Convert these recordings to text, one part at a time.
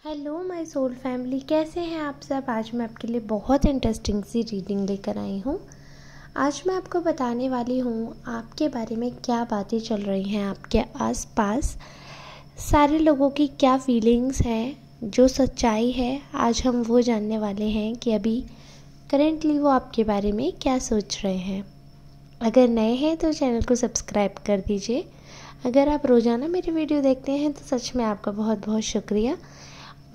Hello my soul family, कैसे हैं आप सब। आज मैं आपके लिए बहुत इंटरेस्टिंग सी रीडिंग लेकर आई हूँ। आज मैं आपको बताने वाली हूँ आपके बारे में क्या बातें चल रही हैं आपके आसपास, सारे लोगों की क्या फीलिंग्स हैं, जो सच्चाई है आज हम वो जानने वाले हैं कि अभी करेंटली वो आपके बारे में क्या सोच रहे हैं। अगर नए हैं तो चैनल को सब्सक्राइब कर दीजिए। अगर आप रोज़ाना मेरे वीडियो देखते हैं तो सच में आपका बहुत बहुत शुक्रिया।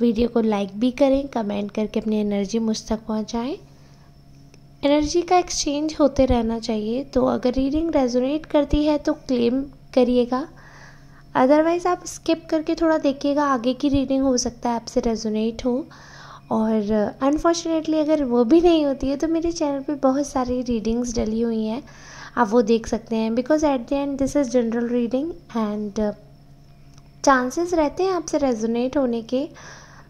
वीडियो को लाइक भी करें, कमेंट करके अपनी एनर्जी मुझ तक पहुंचाएं। एनर्जी का एक्सचेंज होते रहना चाहिए। तो अगर रीडिंग रेजोनेट करती है तो क्लेम करिएगा, अदरवाइज़ आप स्किप करके थोड़ा देखिएगा। आगे की रीडिंग हो सकता है आपसे रेजोनेट हो, और अनफॉर्चुनेटली अगर वो भी नहीं होती है तो मेरे चैनल पे बहुत सारी रीडिंग्स डली हुई हैं, आप वो देख सकते हैं। Because at the end this is general reading and chances रहते हैं आपसे रेजोनेट होने के,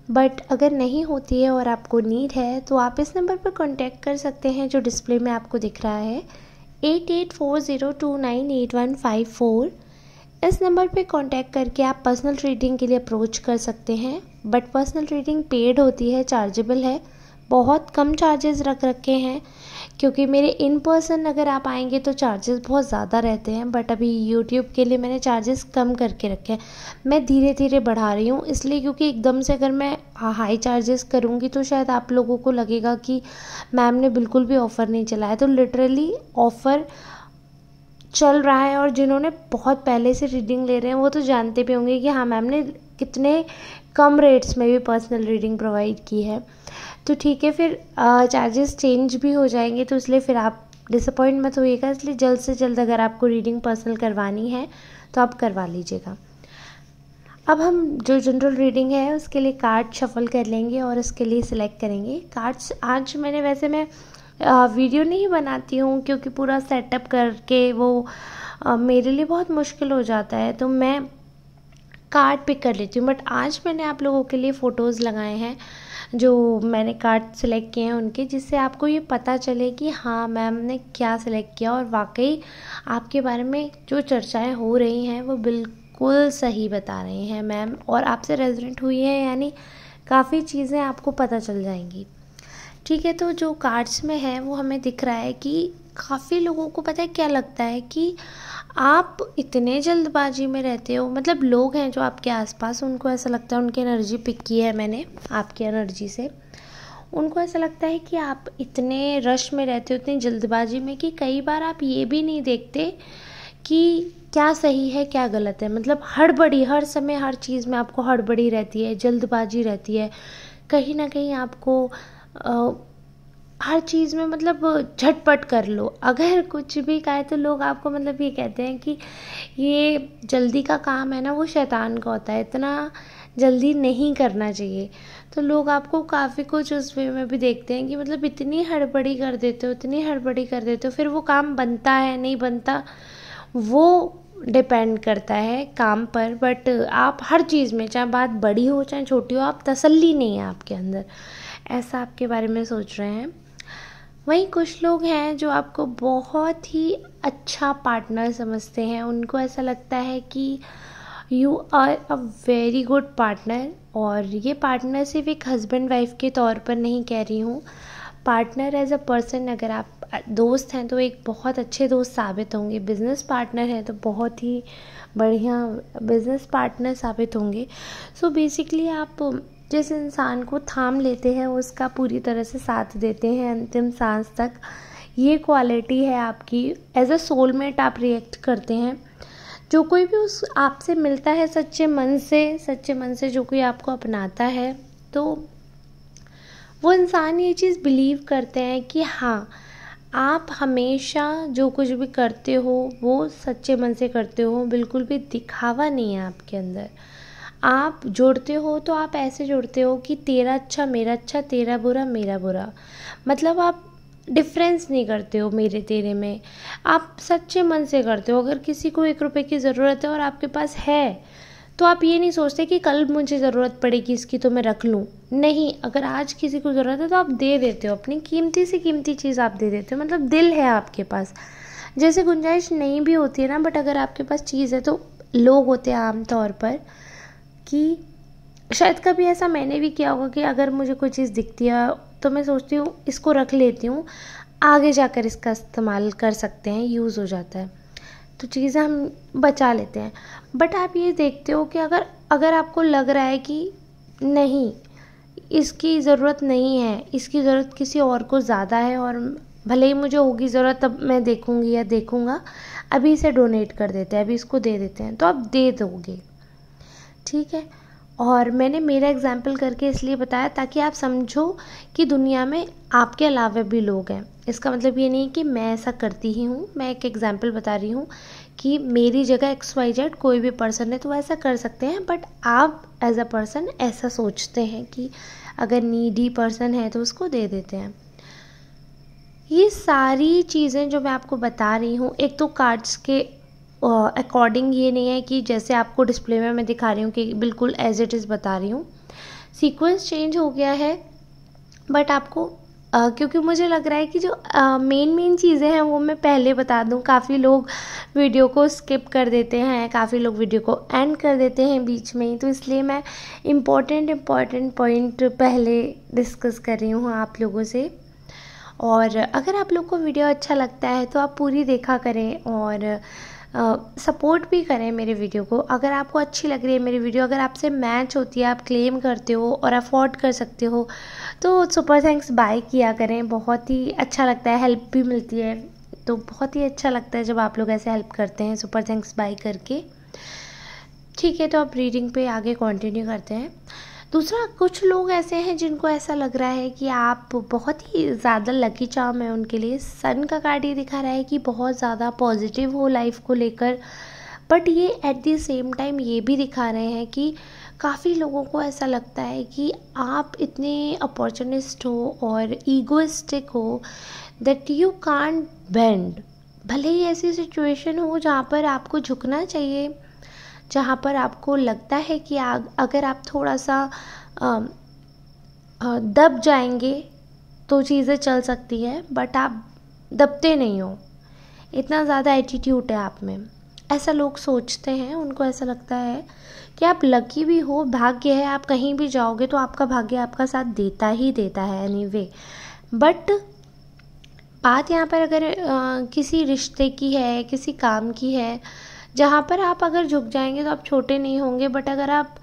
बट अगर नहीं होती है और आपको नीड है तो आप इस नंबर पर कांटेक्ट कर सकते हैं जो डिस्प्ले में आपको दिख रहा है 8840298154। इस नंबर पे कांटेक्ट करके आप पर्सनल रीडिंग के लिए अप्रोच कर सकते हैं। बट पर्सनल रीडिंग पेड होती है, चार्जेबल है, बहुत कम चार्जेस रख रखे हैं, क्योंकि मेरे इन पर्सन अगर आप आएंगे तो चार्जेस बहुत ज़्यादा रहते हैं। बट अभी यूट्यूब के लिए मैंने चार्जेस कम करके रखे हैं। मैं धीरे धीरे बढ़ा रही हूँ इसलिए, क्योंकि एकदम से अगर मैं हाई चार्जेस करूँगी तो शायद आप लोगों को लगेगा कि मैम ने बिल्कुल भी ऑफ़र नहीं चलाया। तो लिटरली ऑफ़र चल रहा है, और जिन्होंने बहुत पहले से रीडिंग ले रहे हैं वो तो जानते भी होंगे कि हाँ मैम ने कितने कम रेट्स में भी पर्सनल रीडिंग प्रोवाइड की है। तो ठीक है, फिर चार्जेस चेंज भी हो जाएंगे, तो इसलिए फिर आप डिसअपॉइंट मत होइएगा। इसलिए जल्द से जल्द अगर आपको रीडिंग पर्सनल करवानी है तो आप करवा लीजिएगा। अब हम जो जनरल रीडिंग है उसके लिए कार्ड शफल कर लेंगे और उसके लिए सिलेक्ट करेंगे कार्ड्स। आज मैं वीडियो नहीं बनाती हूँ क्योंकि पूरा सेटअप करके वो मेरे लिए बहुत मुश्किल हो जाता है, तो मैं कार्ड पिक कर लेती हूँ। बट आज मैंने आप लोगों के लिए फ़ोटोज़ लगाए हैं, जो मैंने कार्ड सिलेक्ट किए हैं उनके, जिससे आपको ये पता चले कि हाँ मैम ने क्या सिलेक्ट किया और वाकई आपके बारे में जो चर्चाएं हो रही हैं वो बिल्कुल सही बता रही हैं मैम, और आपसे रेजोनेट हुई है, यानी काफ़ी चीज़ें आपको पता चल जाएंगी। ठीक है, तो जो कार्ड्स में है वो हमें दिख रहा है कि काफ़ी लोगों को पता है क्या लगता है कि आप इतने जल्दबाजी में रहते हो। मतलब लोग हैं जो आपके आसपास, उनको ऐसा लगता है, उनकी एनर्जी पिक की है मैंने आपकी एनर्जी से, उनको ऐसा लगता है कि आप इतने रश में रहते हो, इतनी जल्दबाजी में, कि कई बार आप ये भी नहीं देखते कि क्या सही है क्या गलत है। मतलब हड़बड़ी, हर समय हर चीज़ में आपको हड़बड़ी रहती है, जल्दबाजी रहती है, कहीं ना कहीं आपको हर चीज़ में मतलब झटपट कर लो। अगर कुछ भी कहे तो लोग आपको मतलब ये कहते हैं कि ये जल्दी का काम है ना वो शैतान का होता है, इतना जल्दी नहीं करना चाहिए। तो लोग आपको काफ़ी कुछ उस वे में भी देखते हैं कि मतलब इतनी हड़बड़ी कर देते हो, इतनी हड़बड़ी कर देते हो, फिर वो काम बनता है नहीं बनता वो डिपेंड करता है काम पर। बट आप हर चीज़ में, चाहे बात बड़ी हो चाहे छोटी हो, आप तसल्ली नहीं है आपके अंदर, ऐसा आपके बारे में सोच रहे हैं। वहीं कुछ लोग हैं जो आपको बहुत ही अच्छा पार्टनर समझते हैं, उनको ऐसा लगता है कि you are a very good partner. और ये पार्टनर सिर्फ एक हस्बैंड वाइफ के तौर पर नहीं कह रही हूँ, पार्टनर एज अ पर्सन। अगर आप दोस्त हैं तो एक बहुत अच्छे दोस्त साबित होंगे, बिजनेस पार्टनर हैं तो बहुत ही बढ़िया बिजनेस पार्टनर साबित होंगे। सो बेसिकली आप जिस इंसान को थाम लेते हैं उसका पूरी तरह से साथ देते हैं अंतिम सांस तक, ये क्वालिटी है आपकी। एज अ सोलमेट आप रिएक्ट करते हैं। जो कोई भी उस आपसे मिलता है सच्चे मन से जो कोई आपको अपनाता है, तो वो इंसान ये चीज़ बिलीव करते हैं कि हाँ आप हमेशा जो कुछ भी करते हो वो सच्चे मन से करते हो, बिल्कुल भी दिखावा नहीं है आपके अंदर। आप जुड़ते हो तो आप ऐसे जुड़ते हो कि तेरा अच्छा मेरा अच्छा, तेरा बुरा मेरा बुरा। मतलब आप डिफरेंस नहीं करते हो मेरे तेरे में, आप सच्चे मन से करते हो। अगर किसी को 1 रुपए की ज़रूरत है और आपके पास है तो आप ये नहीं सोचते कि कल मुझे ज़रूरत पड़ेगी इसकी तो मैं रख लूँ। नहीं, अगर आज किसी को ज़रूरत है तो आप दे देते हो, अपनी कीमती से कीमती चीज़ आप दे देते हो। मतलब दिल है आपके पास। जैसे गुंजाइश नहीं भी होती है ना, बट अगर आपके पास चीज़ है तो लोग होते हैं आम तौर पर कि शायद कभी ऐसा मैंने भी किया होगा कि अगर मुझे कोई चीज़ दिखती है तो मैं सोचती हूँ इसको रख लेती हूँ, आगे जाकर इसका इस्तेमाल कर सकते हैं, यूज़ हो जाता है, तो चीज़ें हम बचा लेते हैं। बट आप ये देखते हो कि अगर आपको लग रहा है कि नहीं, इसकी ज़रूरत नहीं है, इसकी ज़रूरत किसी और को ज़्यादा है, और भले ही मुझे होगी ज़रूरत तब मैं देखूँगी या देखूँगा, अभी इसे डोनेट कर देते हैं, अभी इसको दे देते हैं, तो आप दे दोगे, ठीक है। और मैंने मेरा एग्जाम्पल करके इसलिए बताया ताकि आप समझो कि दुनिया में आपके अलावा भी लोग हैं। इसका मतलब ये नहीं कि मैं ऐसा करती ही हूँ, मैं एक एग्जाम्पल बता रही हूँ कि मेरी जगह XYZ कोई भी पर्सन है तो ऐसा कर सकते हैं, बट आप एज अ पर्सन ऐसा सोचते हैं कि अगर नीडी पर्सन है तो उसको दे देते हैं। ये सारी चीज़ें जो मैं आपको बता रही हूँ, एक तो कार्ड्स के अकॉर्डिंग ये नहीं है कि जैसे आपको डिस्प्ले में मैं दिखा रही हूँ कि बिल्कुल एज इट इज़ बता रही हूँ, सीक्वेंस चेंज हो गया है, बट आपको क्योंकि मुझे लग रहा है कि जो मेन चीज़ें हैं वो मैं पहले बता दूँ। काफ़ी लोग वीडियो को स्किप कर देते हैं, काफ़ी लोग वीडियो को एंड कर देते हैं बीच में ही, तो इसलिए मैं इम्पॉर्टेंट पॉइंट पहले डिस्कस कर रही हूँ आप लोगों से। और अगर आप लोग को वीडियो अच्छा लगता है तो आप पूरी देखा करें और सपोर्ट भी करें मेरे वीडियो को। अगर आपको अच्छी लग रही है मेरी वीडियो, अगर आपसे मैच होती है, आप क्लेम करते हो और अफोर्ड कर सकते हो, तो सुपर थैंक्स बाय किया करें। बहुत ही अच्छा लगता है, हेल्प भी मिलती है, तो बहुत ही अच्छा लगता है जब आप लोग ऐसे हेल्प करते हैं सुपर थैंक्स बाय करके। ठीक है, तो आप रीडिंग पे आगे कंटिन्यू करते हैं। दूसरा, कुछ लोग ऐसे हैं जिनको ऐसा लग रहा है कि आप बहुत ही ज़्यादा लकी चार्म है उनके लिए। सन का कार्ड ये दिखा रहा है कि बहुत ज़्यादा पॉजिटिव हो लाइफ को लेकर, बट ये एट द सेम टाइम ये भी दिखा रहे हैं कि काफ़ी लोगों को ऐसा लगता है कि आप इतने अपॉर्चुनिस्ट हो और ईगोइस्टिक हो दैट यू कांट बेंड। भले ही ऐसी सिचुएशन हो जहाँ पर आपको झुकना चाहिए, जहाँ पर आपको लगता है कि अगर आप थोड़ा सा दब जाएंगे तो चीज़ें चल सकती है, बट आप दबते नहीं हो, इतना ज़्यादा एटीट्यूड है आप में। ऐसा लोग सोचते हैं, उनको ऐसा लगता है कि आप लकी भी हो, भाग्य है, आप कहीं भी जाओगे तो आपका भाग्य आपका साथ देता ही देता है एनीवे। बट बात यहाँ पर अगर किसी रिश्ते की है, किसी काम की है, जहाँ पर आप अगर झुक जाएंगे तो आप छोटे नहीं होंगे। बट अगर आप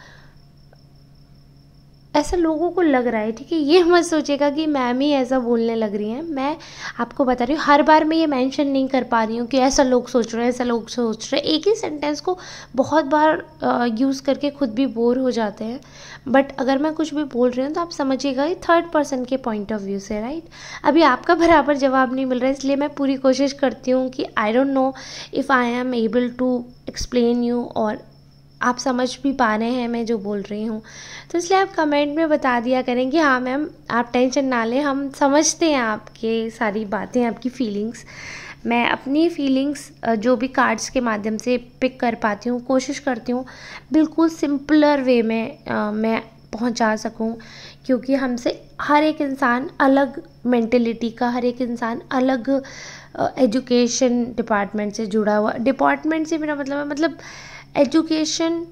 ऐसा लोगों को लग रहा है, ठीक है, ये मत सोचिएगा कि मैम ही ऐसा बोलने लग रही हैं। मैं आपको बता रही हूँ, हर बार मैं ये मेंशन नहीं कर पा रही हूँ कि ऐसा लोग सोच रहे हैं, ऐसा लोग सोच रहे हैं। एक ही सेंटेंस को बहुत बार यूज़ करके खुद भी बोर हो जाते हैं। बट अगर मैं कुछ भी बोल रही हूँ तो आप समझिएगा ये थर्ड पर्सन के पॉइंट ऑफ व्यू से, राइट। अभी आपका बराबर जवाब नहीं मिल रहा है, इसलिए मैं पूरी कोशिश करती हूँ कि I don't know if I am able to explain you, और आप समझ भी पा रहे हैं मैं जो बोल रही हूँ। तो इसलिए आप कमेंट में बता दिया करें कि हाँ मैम, आप टेंशन ना लें, हम समझते हैं आपके सारी बातें, आपकी फीलिंग्स। मैं अपनी फीलिंग्स जो भी कार्ड्स के माध्यम से पिक कर पाती हूँ, कोशिश करती हूँ बिल्कुल सिंपलर वे में मैं पहुँचा सकूँ, क्योंकि हमसे हर एक इंसान अलग मेंटेलिटी का, हर एक इंसान अलग एजुकेशन डिपार्टमेंट से जुड़ा हुआ। डिपार्टमेंट से मेरा मतलब एजुकेशन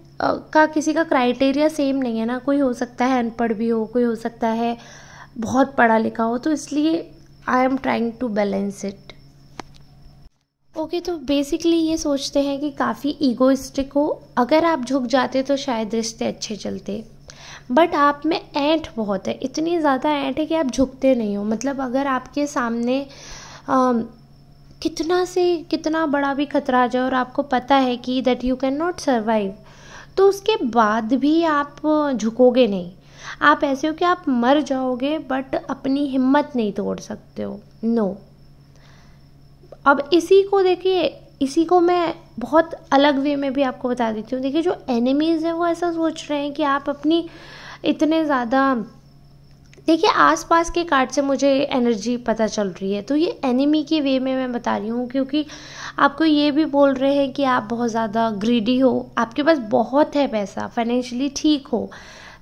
का किसी का क्राइटेरिया सेम नहीं है ना। कोई हो सकता है अनपढ़ भी हो, कोई हो सकता है बहुत पढ़ा लिखा हो, तो इसलिए I am trying to balance it. Okay, तो बेसिकली ये सोचते हैं कि काफ़ी ईगोइस्टिक हो, अगर आप झुक जाते तो शायद रिश्ते अच्छे चलते, बट आप में ऐंठ बहुत है, इतनी ज़्यादा ऐंठ है कि आप झुकते नहीं हो। मतलब अगर आपके सामने कितना से कितना बड़ा भी खतरा आ जाए और आपको पता है कि that you can not survive, तो उसके बाद भी आप झुकोगे नहीं। आप ऐसे हो कि आप मर जाओगे बट अपनी हिम्मत नहीं तोड़ सकते हो, नो। अब इसी को देखिए, इसी को मैं बहुत अलग वे में भी आपको बता देती हूँ। देखिए, जो एनिमीज़ हैं वो ऐसा सोच रहे हैं कि आप अपनी इतने ज़्यादा, देखिए आसपास के कार्ड से मुझे एनर्जी पता चल रही है, तो ये एनिमी के वे में मैं बता रही हूँ, क्योंकि आपको ये भी बोल रहे हैं कि आप बहुत ज़्यादा ग्रीडी हो, आपके पास बहुत है पैसा, फाइनेंशियली ठीक हो,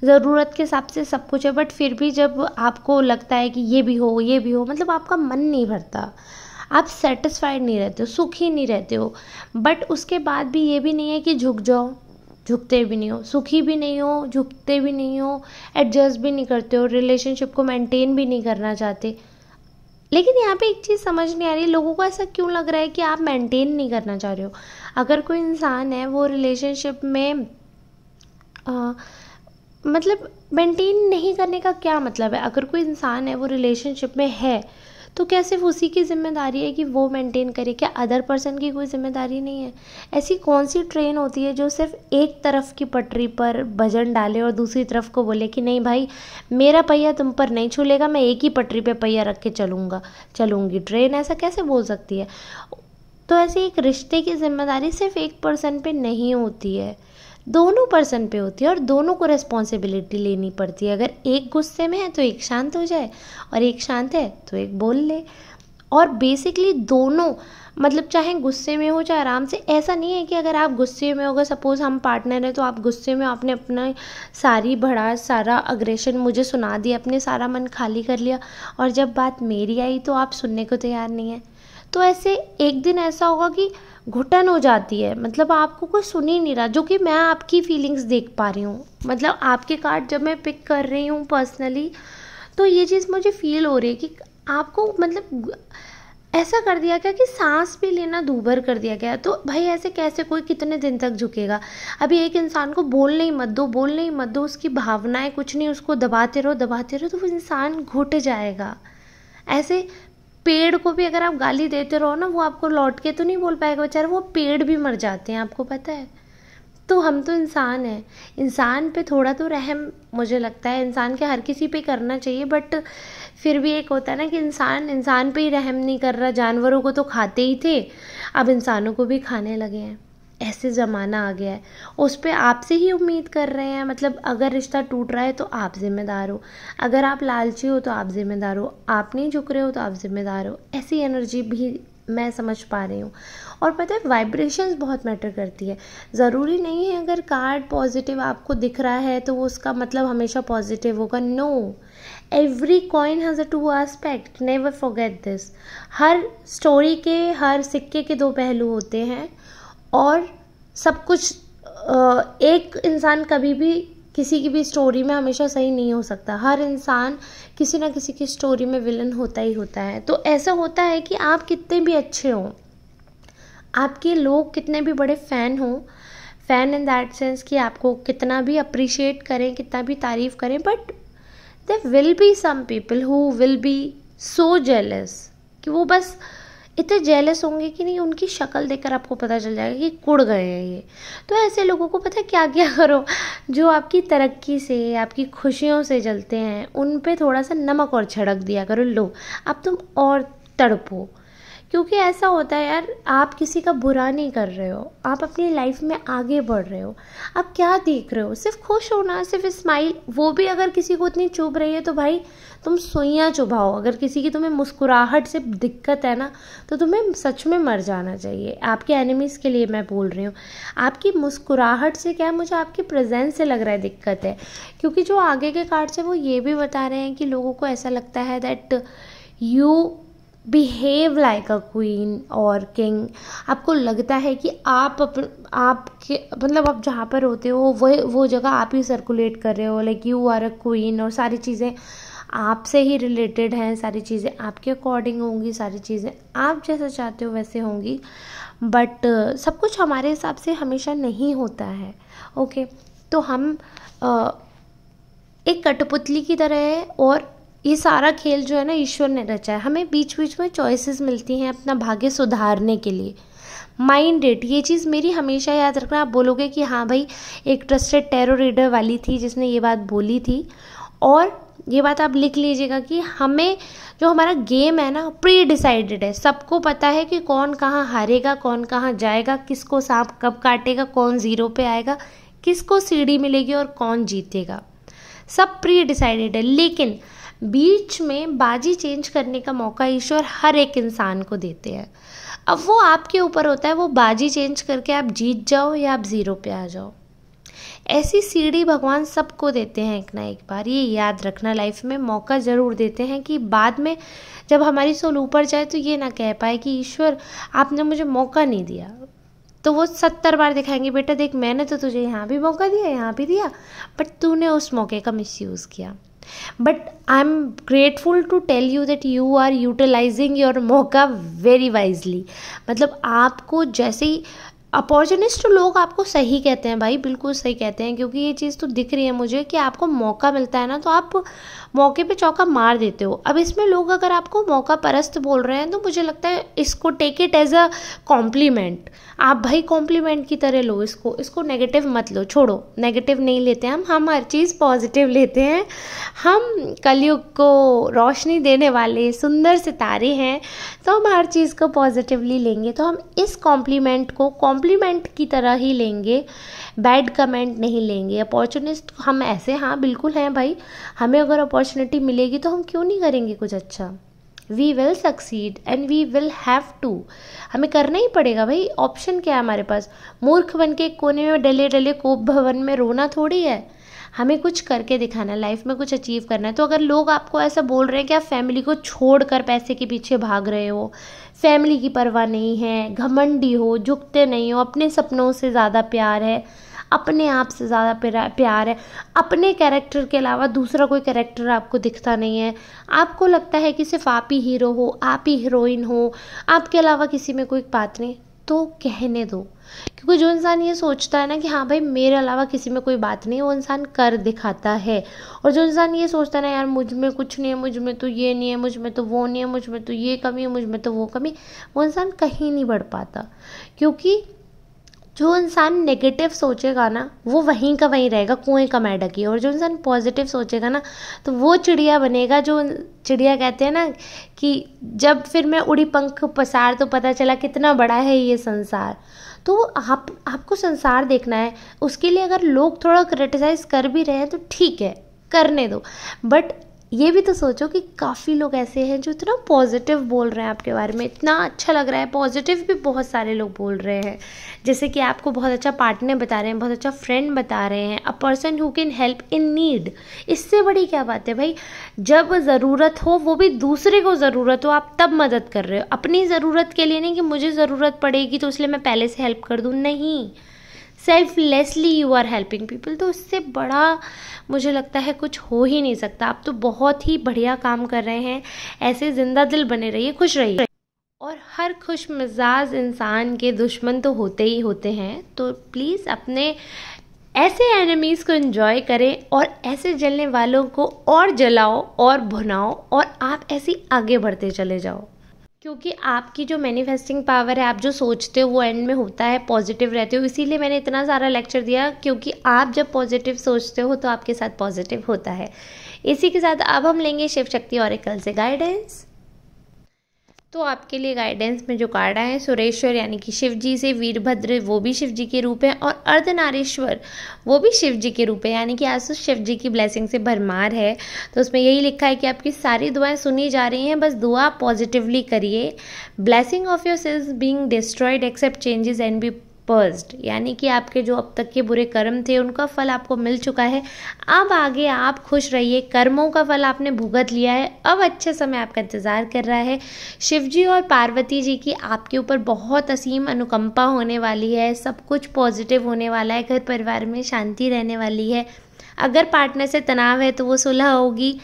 ज़रूरत के हिसाब से सब कुछ है, बट फिर भी जब आपको लगता है कि ये भी हो, ये भी हो, मतलब आपका मन नहीं भरता, आप सेटिस्फाइड नहीं रहते हो, सुखी नहीं रहते हो। बट उसके बाद भी ये भी नहीं है कि झुक जाओ, झुकते भी नहीं हो, सुखी भी नहीं हो, झुकते भी नहीं हो, एडजस्ट भी नहीं करते हो, रिलेशनशिप को मेंटेन भी नहीं करना चाहते। लेकिन यहाँ पे एक चीज़ समझ नहीं आ रही, लोगों को ऐसा क्यों लग रहा है कि आप मेंटेन नहीं करना चाह रहे हो। अगर कोई इंसान है वो रिलेशनशिप में मतलब मेंटेन नहीं करने का क्या मतलब है। अगर कोई इंसान है वो रिलेशनशिप में है तो क्या सिर्फ उसी की जिम्मेदारी है कि वो मेंटेन करे, क्या अदर पर्सन की कोई जिम्मेदारी नहीं है। ऐसी कौन सी ट्रेन होती है जो सिर्फ एक तरफ की पटरी पर वजन डाले और दूसरी तरफ को बोले कि नहीं भाई मेरा पहिया तुम पर नहीं छूलेगा, मैं एक ही पटरी पे पहिया रख के चलूँगी। ट्रेन ऐसा कैसे बोल सकती है। तो ऐसे एक रिश्ते की जिम्मेदारी सिर्फ एक पर्सन पे नहीं होती है, दोनों पर्सन पे होती है और दोनों को रिस्पॉन्सिबिलिटी लेनी पड़ती है। अगर एक गुस्से में है तो एक शांत हो जाए और एक शांत है तो एक बोल ले। और बेसिकली दोनों मतलब चाहे गुस्से में हो चाहे आराम से, ऐसा नहीं है कि अगर आप गुस्से में होगा, सपोज हम पार्टनर हैं तो आप गुस्से में आपने अपना सारी भड़ास सारा अग्रेशन मुझे सुना दिया, अपने सारा मन खाली कर लिया और जब बात मेरी आई तो आप सुनने को तैयार नहीं है। तो ऐसे एक दिन ऐसा होगा कि घुटन हो जाती है, मतलब आपको कोई सुन ही नहीं रहा, जो कि मैं आपकी फीलिंग्स देख पा रही हूँ। मतलब आपके कार्ड जब मैं पिक कर रही हूँ पर्सनली तो ये चीज़ मुझे फील हो रही है कि आपको मतलब ऐसा कर दिया गया कि सांस भी लेना दूभर कर दिया गया। तो भाई ऐसे कैसे कोई कितने दिन तक झुकेगा। अभी एक इंसान को बोलने ही मत दो, उसकी भावनाएं कुछ नहीं, उसको दबाते रहो तो वो इंसान घुट जाएगा। ऐसे पेड़ को भी अगर आप गाली देते रहो ना, वो आपको लौट के तो नहीं बोल पाएगा बेचारा, वो पेड़ भी मर जाते हैं, आपको पता है। तो हम तो इंसान हैं, इंसान पे थोड़ा तो रहम मुझे लगता है इंसान के हर किसी पे करना चाहिए, बट फिर भी एक होता है ना कि इंसान पे ही रहम नहीं कर रहा। जानवरों को तो खाते ही थे, अब इंसानों को भी खाने लगे हैं, ऐसे ज़माना आ गया है। उस पर आपसे ही उम्मीद कर रहे हैं, मतलब अगर रिश्ता टूट रहा है तो आप जिम्मेदार हो, अगर आप लालची हो तो आप जिम्मेदार हो, आप नहीं झुक रहे हो तो आप जिम्मेदार हो। ऐसी एनर्जी भी मैं समझ पा रही हूँ। और पता है वाइब्रेशंस बहुत मैटर करती है। ज़रूरी नहीं है अगर कार्ड पॉजिटिव आपको दिख रहा है तो वो उसका मतलब हमेशा पॉजिटिव होगा। No, every coin has a two aspect, never forget this. हर स्टोरी के, हर सिक्के के दो पहलू होते हैं और सब कुछ एक इंसान कभी भी किसी की भी स्टोरी में हमेशा सही नहीं हो सकता। हर इंसान किसी ना किसी की स्टोरी में विलन होता ही होता है। तो ऐसा होता है कि आप कितने भी अच्छे हों, आपके लोग कितने भी बड़े फ़ैन हों, फ़ैन इन दैट सेंस कि आपको कितना भी अप्रिशिएट करें, कितना भी तारीफ़ करें, but there will be some people who will be so jealous कि वो बस इतने जेलस होंगे कि नहीं, उनकी शक्ल देखकर आपको पता चल जाएगा कि कुड़ गए हैं ये। तो ऐसे लोगों को पता है क्या क्या करो, जो आपकी तरक्की से, आपकी खुशियों से जलते हैं, उन पे थोड़ा सा नमक और छिड़क दिया करो। लो अब तुम और तड़पो, क्योंकि ऐसा होता है यार, आप किसी का बुरा नहीं कर रहे हो, आप अपनी लाइफ में आगे बढ़ रहे हो। आप क्या देख रहे हो, सिर्फ खुश होना, सिर्फ स्माइल। वो भी अगर किसी को इतनी चुभ रही है तो भाई तुम सुइयाँ चुभाओ। अगर किसी की तुम्हें मुस्कुराहट से दिक्कत है ना तो तुम्हें सच में मर जाना चाहिए। आपके एनिमीज़ के लिए मैं बोल रही हूँ, आपकी मुस्कुराहट से क्या, मुझे आपके प्रेजेंस से लग रहा है दिक्कत है। क्योंकि जो आगे के कार्ड्स है वो ये भी बता रहे हैं कि लोगों को ऐसा लगता है that you behave like a queen और किंग। आपको लगता है कि आपके मतलब आप जहाँ पर होते हो वो जगह आप ही सर्कुलेट कर रहे हो, like you are a queen, और सारी चीज़ें आपसे ही रिलेटेड हैं, सारी चीज़ें आपके अकॉर्डिंग होंगी, सारी चीज़ें आप जैसा चाहते हो वैसे होंगी। बट सब कुछ हमारे हिसाब से हमेशा नहीं होता है। ओके, तो हम एक कठपुतली की तरह है और ये सारा खेल जो है ना ईश्वर ने रचा है। हमें बीच बीच में चॉइसेस मिलती हैं अपना भाग्य सुधारने के लिए। माइंड इट, ये चीज़ मेरी हमेशा याद रखना। आप बोलोगे कि हाँ भाई एक ट्रस्टेड टैरो रीडर वाली थी जिसने ये बात बोली थी, और ये बात आप लिख लीजिएगा कि हमें जो हमारा गेम है ना प्री डिसाइडेड है। सबको पता है कि कौन कहाँ हारेगा, कौन कहाँ जाएगा, किसको सांप कब काटेगा, कौन जीरो पे आएगा, किसको सीढ़ी मिलेगी और कौन जीतेगा, सब प्री डिसाइडेड है। लेकिन बीच में बाजी चेंज करने का मौका ईश्वर हर एक इंसान को देते हैं। अब वो आपके ऊपर होता है, वो बाजी चेंज करके आप जीत जाओ या आप जीरो पे आ जाओ। ऐसी सीढ़ी भगवान सबको देते हैं एक ना एक बार, ये याद रखना। लाइफ में मौका ज़रूर देते हैं कि बाद में जब हमारी सोल ऊपर जाए तो ये ना कह पाए कि ईश्वर आपने मुझे मौका नहीं दिया। तो वो 70 बार दिखाएंगे, बेटा देख मैंने तो तुझे यहाँ भी मौका दिया, यहाँ भी दिया, बट तूने उस मौके का मिसयूज़ किया। But I am grateful to tell you that you are utilizing your मौका वेरी वाइजली। मतलब आपको जैसे ही अपॉर्चुनिस्ट लोग आपको सही कहते हैं भाई, बिल्कुल सही कहते हैं, क्योंकि ये चीज़ तो दिख रही है मुझे कि आपको मौका मिलता है ना तो आप मौके पे चौका मार देते हो। अब इसमें लोग अगर आपको मौका परस्त बोल रहे हैं तो मुझे लगता है इसको take it as a compliment. आप भाई कॉम्प्लीमेंट की तरह लो इसको नेगेटिव मत लो, छोड़ो, नेगेटिव नहीं लेते हम हर चीज़ पॉजिटिव लेते हैं। हम कलयुग को रोशनी देने वाले सुंदर सितारे हैं, तो हम हर चीज़ को पॉजिटिवली लेंगे। तो हम इस कॉम्प्लीमेंट को कॉम्प्लीमेंट की तरह ही लेंगे, बैड कमेंट नहीं लेंगे। अपॉर्चुनिस्ट हम ऐसे, हाँ बिल्कुल हैं भाई, हमें अगर अपॉर्चुनिटी मिलेगी तो हम क्यों नहीं करेंगे कुछ अच्छा। We will succeed and we will have to, हमें करना ही पड़ेगा भाई, ऑप्शन क्या है हमारे पास। मूर्ख बन के कोने में डले डले कोप भवन में रोना थोड़ी है, हमें कुछ करके दिखाना है, लाइफ में कुछ अचीव करना है। तो अगर लोग आपको ऐसा बोल रहे हैं कि आप फैमिली को छोड़कर पैसे के पीछे भाग रहे हो, फैमिली की परवाह नहीं है, घमंडी हो, झुकते नहीं हो, अपने सपनों से ज़्यादा प्यार है, अपने आप से ज़्यादा प्यार है, अपने कैरेक्टर के अलावा दूसरा कोई कैरेक्टर आपको दिखता नहीं है, आपको लगता है कि सिर्फ आप ही हीरो हो, आप ही हीरोइन हो, आपके अलावा किसी में कोई बात नहीं, तो कहने दो। क्योंकि जो इंसान ये सोचता है ना कि हाँ भाई मेरे अलावा किसी में कोई बात नहीं, वो इंसान कर दिखाता है। और जो इंसान ये सोचता है ना यार मुझ में कुछ नहीं है, मुझ में तो ये नहीं है, मुझ में तो वो नहीं है, मुझ में तो ये कमी है, मुझ में तो वो कमी, वो इंसान कहीं नहीं बढ़ पाता। क्योंकि जो इंसान नेगेटिव सोचेगा ना वो वहीं का वहीं रहेगा, कुएं का मेंढक ही। और जो इंसान पॉजिटिव सोचेगा ना तो वो चिड़िया बनेगा। जो चिड़िया कहते हैं ना कि जब फिर मैं उड़ी पंख पसार तो पता चला कितना बड़ा है ये संसार। तो आपको संसार देखना है, उसके लिए अगर लोग थोड़ा क्रिटिसाइज कर भी रहे हैं तो ठीक है, करने दो। बट ये भी तो सोचो कि काफ़ी लोग ऐसे हैं जो इतना पॉजिटिव बोल रहे हैं आपके बारे में, इतना अच्छा लग रहा है। पॉजिटिव भी बहुत सारे लोग बोल रहे हैं, जैसे कि आपको बहुत अच्छा पार्टनर बता रहे हैं, बहुत अच्छा फ्रेंड बता रहे हैं, a person who can help in need. इससे बड़ी क्या बात है भाई, जब ज़रूरत हो, वो भी दूसरे को ज़रूरत हो, आप तब मदद कर रहे हो। अपनी ज़रूरत के लिए नहीं कि मुझे ज़रूरत पड़ेगी तो इसलिए मैं पहले से हेल्प कर दूँ, नहीं, selflessly you are helping people. तो इससे बड़ा मुझे लगता है कुछ हो ही नहीं सकता। आप तो बहुत ही बढ़िया काम कर रहे हैं, ऐसे जिंदा दिल बने रहिए, खुश रहिए। और हर खुश मिजाज इंसान के दुश्मन तो होते ही होते हैं, तो प्लीज़ अपने ऐसे एनिमीज़ को एंजॉय करें और ऐसे जलने वालों को और जलाओ और भुनाओ, और आप ऐसे आगे बढ़ते चले जाओ। क्योंकि आपकी जो मैनिफेस्टिंग पावर है, आप जो सोचते हो वो एंड में होता है, पॉजिटिव रहते हो। इसीलिए मैंने इतना सारा लेक्चर दिया, क्योंकि आप जब पॉजिटिव सोचते हो तो आपके साथ पॉजिटिव होता है। इसी के साथ अब हम लेंगे शिव शक्ति ऑरेकल से गाइडेंस। तो आपके लिए गाइडेंस में जो कार्ड आए हैं, सुरेश्वर यानी कि शिव जी से, वीरभद्र वो भी शिव जी के रूप हैं, और अर्धनारीश्वर वो भी शिव जी के रूप है, यानी कि आज तो शिव जी की ब्लेसिंग से भरमार है। तो उसमें यही लिखा है कि आपकी सारी दुआएं सुनी जा रही हैं, बस दुआ पॉजिटिवली करिए। Blessing of your sins being destroyed accept changes and be pursed, यानी कि आपके जो अब तक के बुरे कर्म थे उनका फल आपको मिल चुका है। अब आगे आप खुश रहिए, कर्मों का फल आपने भुगत लिया है, अब अच्छे समय आपका इंतज़ार कर रहा है। शिव जी और पार्वती जी की आपके ऊपर बहुत असीम अनुकंपा होने वाली है, सब कुछ पॉजिटिव होने वाला है, घर परिवार में शांति रहने वाली है। अगर पार्टनर से तनाव है तो वो सुलह होगी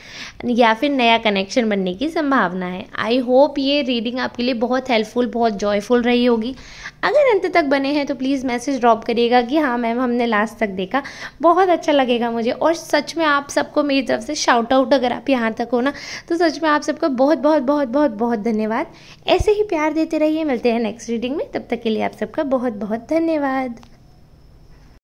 या फिर नया कनेक्शन बनने की संभावना है। आई होप ये रीडिंग आपके लिए बहुत हेल्पफुल, बहुत जॉयफुल रही होगी। अगर अंत तक बने हैं तो प्लीज़ मैसेज ड्रॉप करिएगा कि हाँ मैम हमने लास्ट तक देखा, बहुत अच्छा लगेगा मुझे। और सच में आप सबको मेरी तरफ से शाउट आउट, अगर आप यहाँ तक हो ना तो सच में आप सबको बहुत बहुत बहुत बहुत बहुत धन्यवाद। ऐसे ही प्यार देते रहिए, मिलते हैं नेक्स्ट रीडिंग में, तब तक के लिए आप सबका बहुत बहुत धन्यवाद।